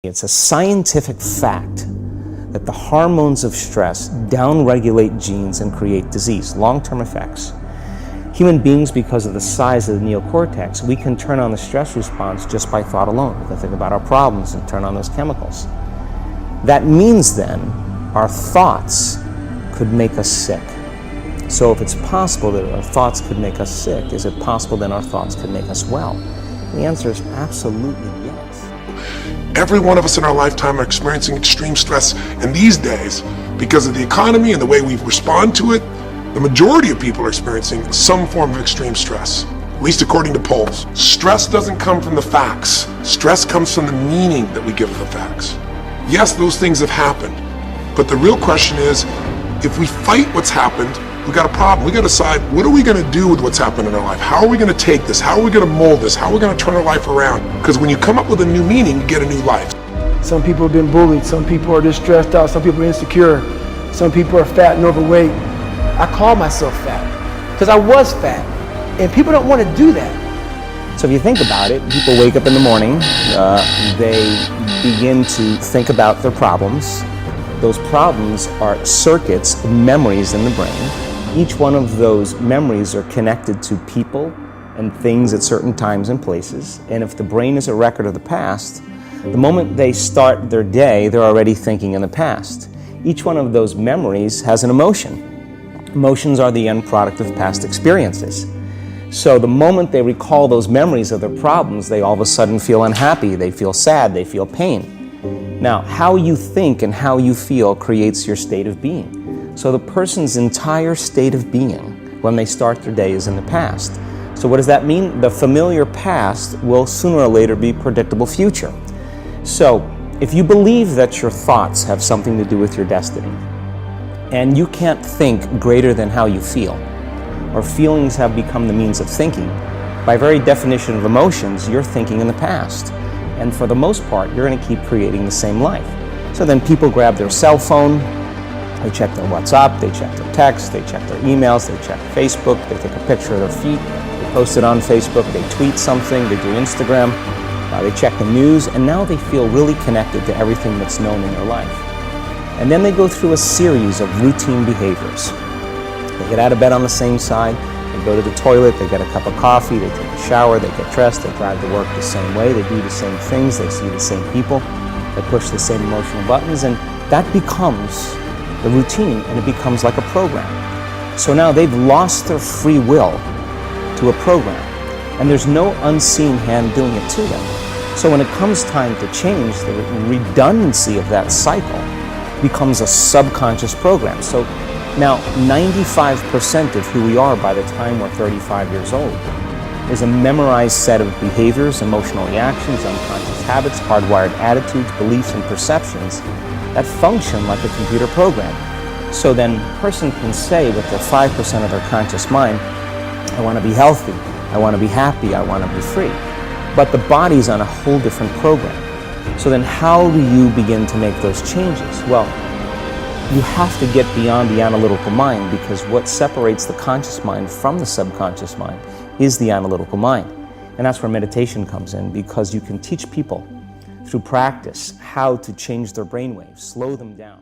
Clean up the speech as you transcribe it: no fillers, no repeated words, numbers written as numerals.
It's a scientific fact that the hormones of stress downregulate genes and create disease, long-term effects. Human beings, because of the size of the neocortex, we can turn on the stress response just by thought alone. We can think about our problems and turn on those chemicals. That means then our thoughts could make us sick. So if it's possible that our thoughts could make us sick, is it possible then our thoughts could make us well? The answer is absolutely yes. Every one of us in our lifetime are experiencing extreme stress, and these days, because of the economy and the way we respond to it, the majority of people are experiencing some form of extreme stress, at least according to polls. Stress doesn't come from the facts. Stress comes from the meaning that we give the facts. Yes, those things have happened, but the real question is, if we fight what's happened, we got a problem. We got to decide, what are we going to do with what's happened in our life? How are we going to take this? How are we going to mold this? How are we going to turn our life around? Because when you come up with a new meaning, you get a new life. Some people have been bullied. Some people are just stressed out. Some people are insecure. Some people are fat and overweight. I call myself fat because I was fat, and people don't want to do that. So if you think about it, people wake up in the morning, they begin to think about their problems. Those problems are circuits, memories in the brain. Each one of those memories are connected to people and things at certain times and places. And if the brain is a record of the past, the moment they start their day, they're already thinking in the past. Each one of those memories has an emotion. Emotions are the end product of past experiences. So the moment they recall those memories of their problems, they all of a sudden feel unhappy, they feel sad, they feel pain. Now, how you think and how you feel creates your state of being. So the person's entire state of being when they start their day is in the past. So what does that mean? The familiar past will sooner or later be predictable future. So if you believe that your thoughts have something to do with your destiny, and you can't think greater than how you feel, or feelings have become the means of thinking, by very definition of emotions, you're thinking in the past. And for the most part, you're going to keep creating the same life. So then people grab their cell phone, they check their WhatsApp, they check their texts, they check their emails, they check Facebook, they take a picture of their feet, they post it on Facebook, they tweet something, they do Instagram, they check the news, and now they feel really connected to everything that's known in their life. And then they go through a series of routine behaviors. They get out of bed on the same side, they go to the toilet, they get a cup of coffee, they take a shower, they get dressed, they drive to work the same way, they do the same things, they see the same people, they push the same emotional buttons, and that becomes the routine, and it becomes like a program. So now they've lost their free will to a program, and there's no unseen hand doing it to them. So when it comes time to change, the redundancy of that cycle becomes a subconscious program. So now 95% of who we are by the time we're 35 years old is a memorized set of behaviors, emotional reactions, unconscious habits, hardwired attitudes, beliefs, and perceptions that function like a computer program. So then a person can say with their 5% of their conscious mind, I want to be healthy, I want to be happy, I want to be free. But the body's on a whole different program. So then how do you begin to make those changes? Well, you have to get beyond the analytical mind, because what separates the conscious mind from the subconscious mind is the analytical mind. And that's where meditation comes in, because you can teach people through practice how to change their brainwaves, slow them down.